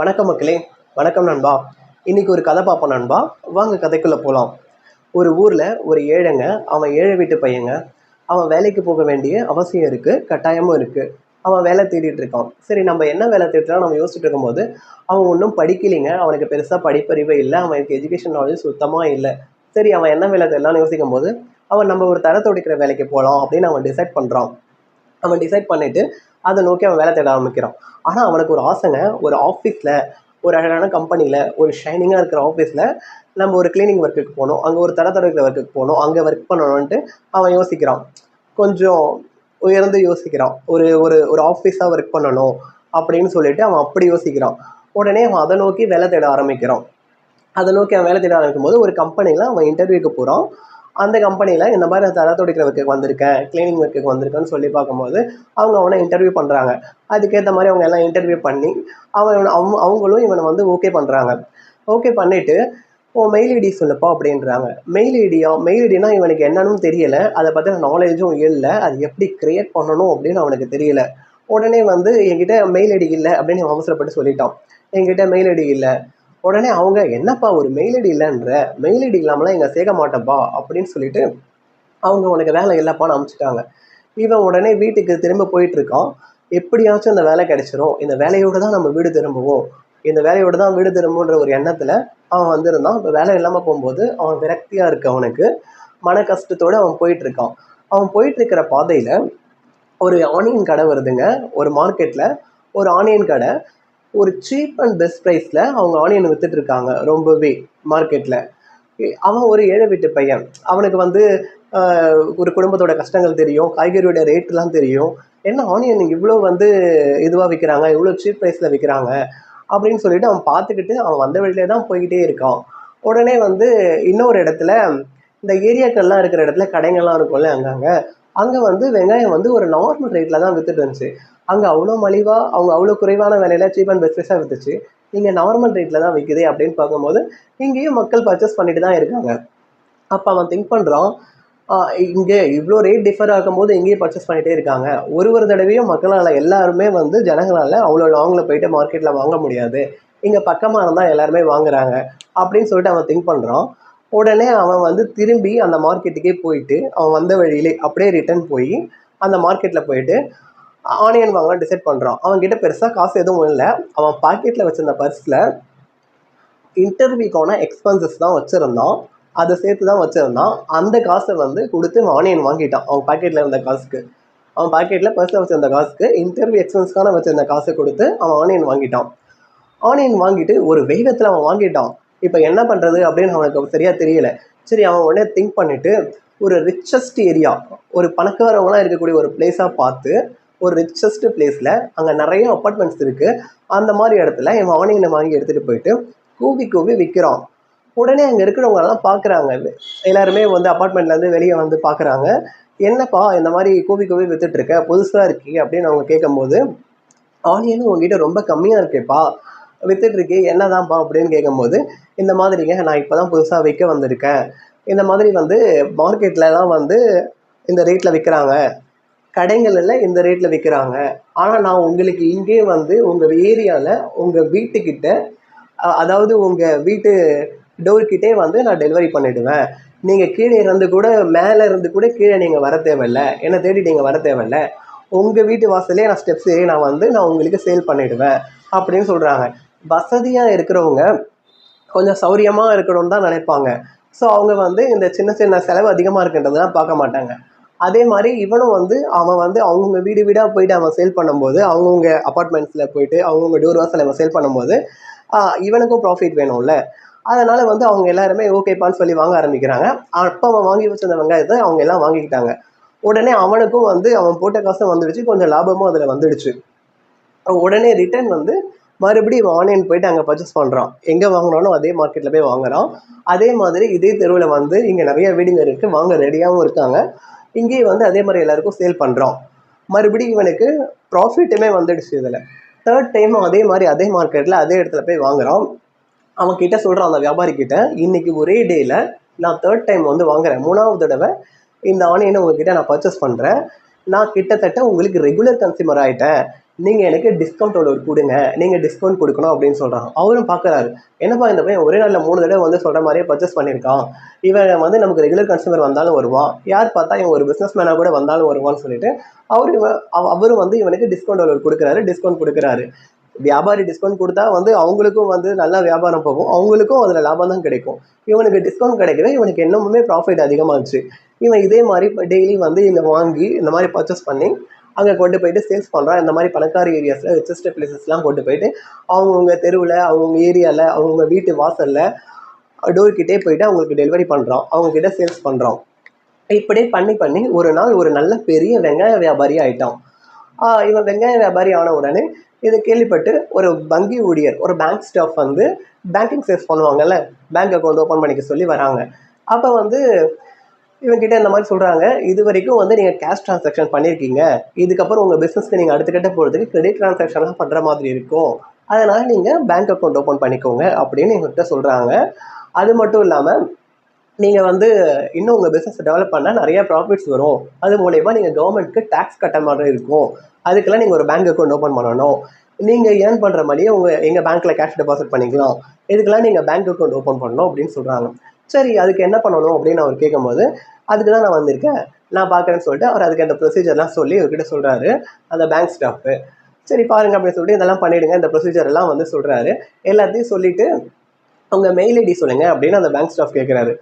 வணக்கம் மக்களே. வணக்கம் நண்பா. இன்னைக்கு ஒரு கதை பார்ப்போம் நண்பா. வாங்க கதைக்குள்ள போகலாம். ஒரு ஊர்ல ஒரு ஏழைங்க. அவன் ஏழை வீட்டு பையங்க. அவன் வேலைக்கு போக வேண்டிய அவசியம் இருக்கு, கட்டாயமும் இருக்கு. அவன் வேலை தேடிட்டு இருக்கான். சரி, நம்ம என்ன வேலை தேடலாம் நம்ம யோசிச்சுட்டு இருக்கும்போது அவன் ஒன்றும் படிக்கலைங்க. அவனுக்கு பெருசா படிப்பறிவு இல்லை, அவனுக்கு எஜுகேஷன் நாலேஜ் சுத்தமா இல்லை. சரி, அவன் என்ன வேலை தேடலாம்னு யோசிக்கும் போது அவன் நம்ம ஒரு தரத்தை உடைக்கிற வேலைக்கு போகலாம் அப்படின்னு அவன் டிசைட் பண்றான். அவன் டிசைட் பண்ணிட்டு அதை நோக்கி அவன் வேலை தேட ஆரம்பிக்கிறான். ஆனா அவனுக்கு ஒரு ஆசைங்க. ஒரு ஆஃபீஸ்ல, ஒரு அழகான கம்பெனில, ஒரு ஷைனிங்கா இருக்கிற ஆஃபீஸ்ல நம்ம ஒரு கிளீனிங் ஒர்க்குக்கு போகணும், அங்க ஒரு தர தொடக்கிற ஒர்க்குக்கு போகணும், அங்க ஒர்க் பண்ணணும்ன்ட்டு அவன் யோசிக்கிறான். கொஞ்சம் உயர்ந்து யோசிக்கிறான். ஒரு ஒரு ஒரு ஆஃபீஸா ஒர்க் பண்ணணும் அப்படின்னு சொல்லிட்டு அவன் அப்படி யோசிக்கிறான். உடனே அவன் அதை நோக்கி வேலை தேட ஆரம்பிக்கிறான். அதை நோக்கி அவன் வேலை தேட ஆரம்பிக்கும் போது ஒரு கம்பெனியில் அவன் இன்டர்வியூக்கு போகிறான். அந்த கம்பெனியில் இந்த மாதிரி தர துடைக்கிற ஒர்க்குக்கு வந்திருக்கேன், கிளீனிங் ஒர்க்குக்கு வந்திருக்கேன்னு சொல்லி பார்க்கும்போது அவங்க அவனை இன்டர்வியூ பண்ணுறாங்க. அதுக்கேற்ற மாதிரி அவங்க எல்லாம் இன்டர்வியூ பண்ணி அவங்களும் இவனை வந்து ஓகே பண்ணுறாங்க. ஓகே பண்ணிவிட்டு உன் மெயில் ஐடி சொல்லுப்பா அப்படின்றாங்க. மெயில் ஐடினா இவனுக்கு என்னன்னு தெரியலை, அதை பற்றின நாலேஜும் இல்லை, அது எப்படி கிரியேட் பண்ணணும் அப்படின்னு அவனுக்கு தெரியல. உடனே வந்து என்கிட்ட மெயில் ஐடி இல்லை அப்படின்னு அவசரப்பட்டு சொல்லிட்டான். என்கிட்ட மெயில் ஐடி இல்லை. உடனே அவங்க, என்னப்பா ஒரு மெயில் ஐடி இல்லைன்ற, மெயில் ஐடி இல்லாமலாம் இங்கே சேர்க்க மாட்டேன்ப்பா அப்படின்னு சொல்லிட்டு அவங்க உனக்கு வேலை இல்லைப்பான்னு அனுப்பிச்சிட்டாங்க. இவன் உடனே வீட்டுக்கு திரும்ப போயிட்டு இருக்கான். எப்படியாச்சும் இந்த வேலை கிடைச்சிரும், இந்த வேலையோடு தான் நம்ம வீடு திரும்புவோம், இந்த வேலையோடு தான் வீடு திரும்புன்ற ஒரு எண்ணத்தில் அவன் வந்திருந்தான். இப்போ வேலை இல்லாமல் போகும்போது அவன் விரக்தியாக இருக்கு. அவனுக்கு மன கஷ்டத்தோடு அவன் போயிட்டு இருக்கான். அவன் போயிட்டு இருக்கிற பாதையில் ஒரு ஆனியன் கடை வருதுங்க. ஒரு மார்க்கெட்டில் ஒரு ஆனியன் கடை. ஒரு சீப் அண்ட் பெஸ்ட் ப்ரைஸில் அவங்க ஆனியன் வித்துட்டு இருக்காங்க ரொம்பவே மார்க்கெட்டில். அவன் ஒரு ஏழை வீட்டு பையன். அவனுக்கு வந்து ஒரு குடும்பத்தோட கஷ்டங்கள் தெரியும், காய்கறியோட ரேட்லாம் தெரியும். என்ன ஆனியன் இவ்வளோ வந்து இதுவாக விற்கிறாங்க, இவ்வளோ சீப் ப்ரைஸில் விற்கிறாங்க அப்படின்னு சொல்லிட்டு அவன் பார்த்துக்கிட்டு அவன் வந்த வழியிலே தான் போய்கிட்டே இருக்கான். உடனே வந்து இன்னொரு இடத்துல, இந்த ஏரியாக்கள்லாம் இருக்கிற இடத்துல கடைகள்லாம் இருக்கும்ல அங்கங்கே, அங்கே வந்து வெங்காயம் வந்து ஒரு நார்மல் ரேட்டில் தான் வித்துட்டு இருந்துச்சு. அங்கே அவ்வளோ மலிவாக, அவங்க அவ்வளோ குறைவான விலையில சீப் அண்ட் பெஸ்ட்டாக வித்துச்சு. இங்கே நார்மல் ரேட்டில் தான் விற்குது அப்படின்னு பார்க்கும்போது இங்கேயும் மக்கள் பர்ச்சேஸ் பண்ணிட்டு தான் இருக்காங்க. அப்போ அவன் திங்க் பண்ணுறான், இங்கே இவ்வளோ ரேட் டிஃபர் ஆகும்போது இங்கேயும் பர்ச்சேஸ் பண்ணிகிட்டே இருக்காங்க. ஒரு தடவையும் மக்களால், எல்லாருமே வந்து ஜனங்களால் அவ்வளோ லாங்கில் போயிட்டு மார்க்கெட்டில் வாங்க முடியாது, இங்கே பக்கமாக இருந்தால் எல்லாருமே வாங்குறாங்க அப்படின்னு சொல்லிட்டு அவன் திங்க் பண்ணுறான். உடனே அவன் வந்து திரும்பி அந்த மார்க்கெட்டுக்கே போயிட்டு அவன் வந்த வழியிலே அப்படியே ரிட்டர்ன் போய் அந்த மார்க்கெட்டில் போயிட்டு ஆனியன் வாங்கலாம் டிசைட் பண்ணுறான். அவன்கிட்ட பெருசாக காசு எதுவும் இல்லை. அவன் பாக்கெட்டில் வச்சுருந்த பர்ஸில் இன்டர்வியூக்கான எக்ஸ்பென்சஸ் தான் வச்சுருந்தான். அதை சேர்த்து தான் வச்சுருந்தான். அந்த காசை வந்து கொடுத்து ஆனியன் வாங்கிட்டான். அவன் பாக்கெட்டில் இருந்த காசுக்கு, அவன் பாக்கெட்டில் பர்ஸில் வச்சுருந்த காசுக்கு இன்டர்வியூ எக்ஸ்பென்ஸ்க்கான வச்சுருந்த காசை கொடுத்து அவன் ஆனியன் வாங்கிட்டான். ஆனியன் வாங்கிட்டு ஒரு வேகத்தில் அவன் வாங்கிட்டான். இப்போ என்ன பண்ணுறது அப்படின்னு அவனுக்கு சரியாக தெரியல. சரி, அவன் உடனே திங்க் பண்ணிவிட்டு ஒரு ரிச்சஸ்ட் ஏரியா, ஒரு பணக்காரவங்களாம் இருக்கக்கூடிய ஒரு பிளேஸாக பார்த்து, ஒரு ரிச்சஸ்ட் பிளேஸில் அங்கே நிறைய அப்பார்ட்மெண்ட்ஸ் இருக்குது, அந்த மாதிரி இடத்துல இவன் ஆனியனை வாங்கி எடுத்துகிட்டு போயிட்டு கூவி கூவி விற்கிறான். உடனே அங்கே இருக்கிறவங்கெல்லாம் பார்க்குறாங்க. எல்லாருமே வந்து அப்பார்ட்மெண்ட்லேருந்து வெளியே வந்து பார்க்குறாங்க. என்னப்பா இந்த மாதிரி கூவி கூவி விற்றுட்ருக்க, புதுசாக இருக்கே அப்படின்னு அவங்க கேட்கும்போது, ஆனியனும் உங்ககிட்ட ரொம்ப கம்மியாக இருக்கேப்பா, விற்றுட்ருக்கே என்னதான்ப்பா அப்படின்னு கேட்கும்போது, இந்த மாதிரிங்க நான் இப்போ தான் புதுசாக விற்க வந்திருக்கேன், இந்த மாதிரி வந்து மார்க்கெட்லலாம் வந்து இந்த ரேட்டில் விற்கிறாங்க, கடைகளில் இந்த ரேட்டில் விற்கிறாங்க. ஆனால் நான் உங்களுக்கு இங்கே வந்து உங்கள் ஏரியாவில் உங்கள் வீட்டுக்கிட்ட, அதாவது உங்கள் வீட்டு டோர்கிட்டே வந்து நான் டெலிவரி பண்ணிவிடுவேன். நீங்கள் கீழே இருந்து கூட, மேலே இருந்து கூட கீழே நீங்கள் வர தேவையில்ல, என்னை தேடி நீங்கள் வர தேவையில்ல, உங்கள் வீட்டு வாசலே நான் ஸ்டெப்ஸ் ஏறி நான் உங்களுக்கு சேல் பண்ணிவிடுவேன் அப்படின்னு சொல்கிறாங்க. வசதியாக இருக்கிறவங்க கொஞ்சம் சௌரியமாக இருக்கணும்னு தான் நினைப்பாங்க. ஸோ அவங்க வந்து இந்த சின்ன சின்ன செலவு அதிகமாக இருக்குன்றதெல்லாம் பார்க்க மாட்டாங்க. அதே மாதிரி இவனும் வந்து அவன் வந்து அவங்கவுங்க வீடு வீடாக போயிட்டு அவன் சேல் பண்ணும்போது, அவங்கவுங்க அப்பார்ட்மெண்ட்ஸில் போயிட்டு அவங்கவுங்க டோர் வாசல் அவன் சேல் பண்ணும்போது இவனுக்கும் ப்ராஃபிட் வேணும்ல. அதனால் வந்து அவங்க எல்லாருமே ஓகேப்பான்னு சொல்லி வாங்க ஆரம்பிக்கிறாங்க. அப்போ அவன் வாங்கி வச்சிருந்த வெங்காயத்தை அவங்க எல்லாம் வாங்கிக்கிட்டாங்க. உடனே அவனுக்கும் வந்து அவன் போட்ட காசும் வந்துடுச்சு, கொஞ்சம் லாபமும் அதில் வந்துடுச்சு. உடனே ரிட்டர்ன் வந்து மறுபடியும் ஆன்லைன் போயிட்டு அங்கே பர்ச்சேஸ் பண்ணுறான். எங்கே வாங்கினாலும் அதே மார்க்கெட்டில் போய் வாங்குறான். அதே மாதிரி இதே தெருவில் வந்து இங்கே நிறைய வீடுங்க இருக்குது, வாங்க ரெடியாகவும் இருக்காங்க. இங்கேயும் வந்து அதே மாதிரி எல்லாருக்கும் சேல் பண்ணுறான். மறுபடியும் இவனுக்கு ப்ராஃபிட்டுமே வந்துடுச்சு. இதில் தேர்ட் டைமும் அதே மாதிரி அதே மார்க்கெட்டில் அதே இடத்துல போய் வாங்குறான். அவன் கிட்ட சொல்கிறான், அந்த வியாபாரி கிட்ட, இன்றைக்கி ஒரே டேயில் நான் தேர்ட் டைம் வந்து வாங்குறேன், 3வது தடவை இந்த ஆனியனை உங்ககிட்ட நான் பர்ச்சேஸ் பண்ணுறேன், நான் கிட்டத்தட்ட உங்களுக்கு ரெகுலர் கன்சியூமர் ஆகிட்டேன், நீங்கள் எனக்கு டிஸ்கவுண்ட் அவ்வளோ கொடுங்க, நீங்கள் டிஸ்கவுண்ட் கொடுக்கணும் அப்படின்னு சொல்கிறான். அவரும் பார்க்குறாரு, என்னப்பா இந்த பையன் ஒரே நாளில் 3 தடவை வந்து சொல்கிற மாதிரியே பர்ச்சேஸ் பண்ணியிருக்கான், இவன் வந்து நமக்கு ரெகுலர் கஸ்டமர் வந்தாலும் வருவான், யார் பார்த்தா இவன் ஒரு பிஸ்னஸ் மேனாக கூட வந்தாலும் வருவான்னு சொல்லிட்டு அவரும் வந்து இவனுக்கு டிஸ்கவுண்ட் அவ்வளோ டிஸ்கவுண்ட் கொடுக்குறாரு. வியாபாரி டிஸ்கவுண்ட் கொடுத்தா வந்து அவங்களுக்கும் வந்து நல்லா வியாபாரம் போகும், அவங்களுக்கும் அதில் லாபம் தான் கிடைக்கும். இவனுக்கு டிஸ்கவுண்ட் கிடைக்கவே இவனுக்கு இன்னமுமே ப்ராஃபிட் அதிகமாகிடுச்சு. இவன் இதே மாதிரி டெய்லி வந்து இந்த வாங்கி இந்த மாதிரி பர்ச்சேஸ் பண்ணி அங்கே கொண்டு போயிட்டு சேல்ஸ் பண்ணுறான். இந்த மாதிரி பணக்கார ஏரியாஸில் ரிச்சஸ்ட் பிளேசஸ்லாம் கொண்டு போயிட்டு அவங்கவுங்க தெருவில், அவங்கவுங்க ஏரியாவில், அவங்கவுங்க வீட்டு வாசலில் டோர்கிட்டே போயிட்டு அவங்களுக்கு டெலிவரி பண்ணுறான், அவங்கக்கிட்ட சேல்ஸ் பண்ணுறான். இப்படியே பண்ணி ஒரு நாள் ஒரு நல்ல பெரிய வெங்காய வியாபாரி ஆகிட்டான். இவன் வெங்காய வியாபாரி ஆன உடனே இதை கேள்விப்பட்டு ஒரு வங்கி ஊழியர், ஒரு பேங்க் ஸ்டாஃப் வந்து பேங்கிங் சேல்ஸ் பண்ணுவாங்கல்ல, பேங்க் அக்கௌண்ட் ஓப்பன் பண்ணிக்க சொல்லி வராங்க. அப்போ வந்து இவங்ககிட்ட இந்த மாதிரி சொல்கிறாங்க, இது வரைக்கும் வந்து நீங்கள் கேஷ் ட்ரான்சாக்ஷன் பண்ணியிருக்கீங்க, இதுக்கப்புறம் உங்கள் பிஸ்னஸ்க்கு நீங்கள் அடுத்த கட்ட போகிறதுக்கு கிரெடிட் ட்ரான்சாக்ஷன்லாம் பண்ணுற மாதிரி இருக்கும், அதனால் நீங்கள் பேங்க் அக்கௌண்ட் ஓப்பன் பண்ணிக்கோங்க அப்படின்னு எங்கள்கிட்ட சொல்கிறாங்க. அது மட்டும் இல்லாமல் நீங்கள் வந்து இன்னும் உங்கள் பிஸ்னஸை டெவலப் பண்ணால் நிறையா ப்ராஃபிட்ஸ் வரும், அது மூலயமா நீங்கள் கவர்மெண்ட்க்கு டேக்ஸ் கட்ட மாதிரி இருக்கும், அதுக்கெல்லாம் நீங்கள் ஒரு பேங்க் அக்கௌண்ட் ஓப்பன் பண்ணணும், நீங்கள் ஏர்ன் பண்ணுற மாதிரியே எங்கள் பேங்க்கில் கேஷ் டெபாசிட் பண்ணிக்கலாம், இதுக்கெல்லாம் நீங்கள் பேங்க் அக்கௌண்ட் ஓப்பன் பண்ணணும் அப்படின்னு சொல்கிறாங்க. சரி, அதுக்கு என்ன பண்ணணும் அப்படின்னு அவர் கேட்கும்போது, அதுக்கு தான் நான் வந்திருக்கேன், நான் பார்க்குறேன்னு சொல்லிட்டு அவர் அதுக்கு அந்த ப்ரொசீஜர்லாம் சொல்லி இவர்கிட்ட சொல்கிறாரு அந்த பேங்க் ஸ்டாஃபு. சரி பாருங்கள் அப்படின்னு சொல்லிட்டு இதெல்லாம் பண்ணிவிடுங்க, இந்த ப்ரொசீஜர் எல்லாம் வந்து சொல்கிறாரு. எல்லாத்தையும் சொல்லிவிட்டு உங்கள் மெயில் ஐடி சொல்லுங்கள் அப்படின்னு அந்த பேங்க் ஸ்டாஃப் கேட்குறாரு.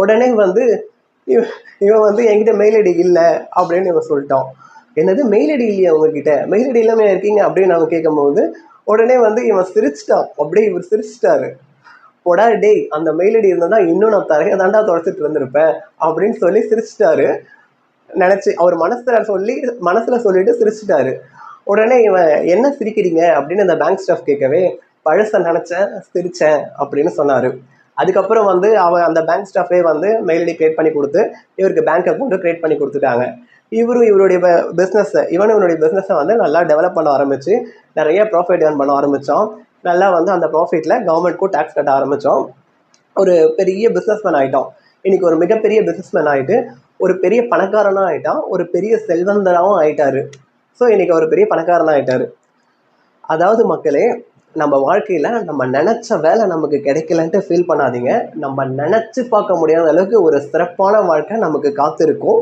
உடனே வந்து இவன் வந்து என்கிட்ட மெயில் ஐடி இல்லை அப்படின்னு இவன் சொல்லிட்டான். என்னது மெயில் ஐடி இல்லையா உங்ககிட்ட, மெயில் ஐடி இல்லாமல் இருக்கீங்க அப்படின்னு அவன் கேட்கும்போது உடனே வந்து இவன் சிரிச்சிட்டான். அப்படியே இவர் சிரிச்சிட்டாரு. போடா டேய், அந்த மெயில் ஐடி இருந்தா இன்னும் நான் தரையை தாண்டா துடைச்சிட்டு இருந்திருப்பேன் அப்படின்னு சொல்லி சிரிச்சிட்டாரு. நினச்சி அவர் மனசில் சொல்லிட்டு சிரிச்சிட்டாரு. உடனே இவன் என்ன சிரிக்கிறீங்க அப்படின்னு அந்த பேங்க் ஸ்டாஃப் கேட்கவே, பழசை நினச்சேன் சிரித்தேன் அப்படின்னு சொன்னார். அதுக்கப்புறம் வந்து அந்த பேங்க் ஸ்டாஃபே வந்து மெயில் ஐடி க்ரியேட் பண்ணி கொடுத்து இவருக்கு பேங்க் அக்கௌண்ட்டு க்ரியேட் பண்ணி கொடுத்துட்டாங்க. இவனுடைய பிஸ்னஸை வந்து நல்லா டெவலப் பண்ண ஆரம்பித்து நிறைய ப்ராஃபிட் ஏர்ன் பண்ண ஆரம்பித்தான். நல்லா வந்து அந்த ப்ராஃபிட்டில் கவர்மெண்ட்க்கும் டேக்ஸ் கட்ட ஆரம்பித்தோம். ஒரு பெரிய பிஸ்னஸ்மேன் ஆகிட்டோம். இன்றைக்கி ஒரு மிகப்பெரிய பிஸ்னஸ்மேன் ஆகிட்டு ஒரு பெரிய பணக்காரனாக ஆகிட்டான், ஒரு பெரிய செல்வந்தராகவும் ஆகிட்டார். ஸோ இன்றைக்கி ஒரு பெரிய பணக்காரனாக ஆகிட்டார். அதாவது மக்களே, நம்ம வாழ்க்கையில் நம்ம நினச்ச வேலை நமக்கு கிடைக்கலன்ட்டு ஃபீல் பண்ணாதீங்க. நம்ம நினச்சி பார்க்க முடியாத அளவுக்கு ஒரு சிறப்பான வாழ்க்கை நமக்கு காத்திருப்போம்,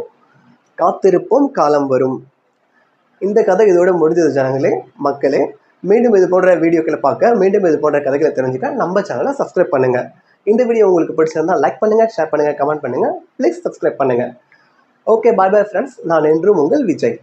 காலம் வரும். இந்த கதை இதோட முடிஞ்சது ஜனங்களே, மக்களே. மீண்டும் இது போன்ற வீடியோக்களை பார்க்க, மீண்டும் இது போன்ற கதைகளை தெரிஞ்சுக்க நம்ம சேனலை சப்ஸ்கிரைப் பண்ணுங்கள். இந்த வீடியோ உங்களுக்கு பிடிச்சிருந்தால் லைக் பண்ணுங்கள், ஷேர் பண்ணுங்கள், கமெண்ட் பண்ணுங்கள், ப்ளீஸ் சப்ஸ்கிரைப் பண்ணுங்கள். ஓகே, பாய் பாய் ஃப்ரெண்ட்ஸ். நான் என்றும் உங்கள் விஜய்.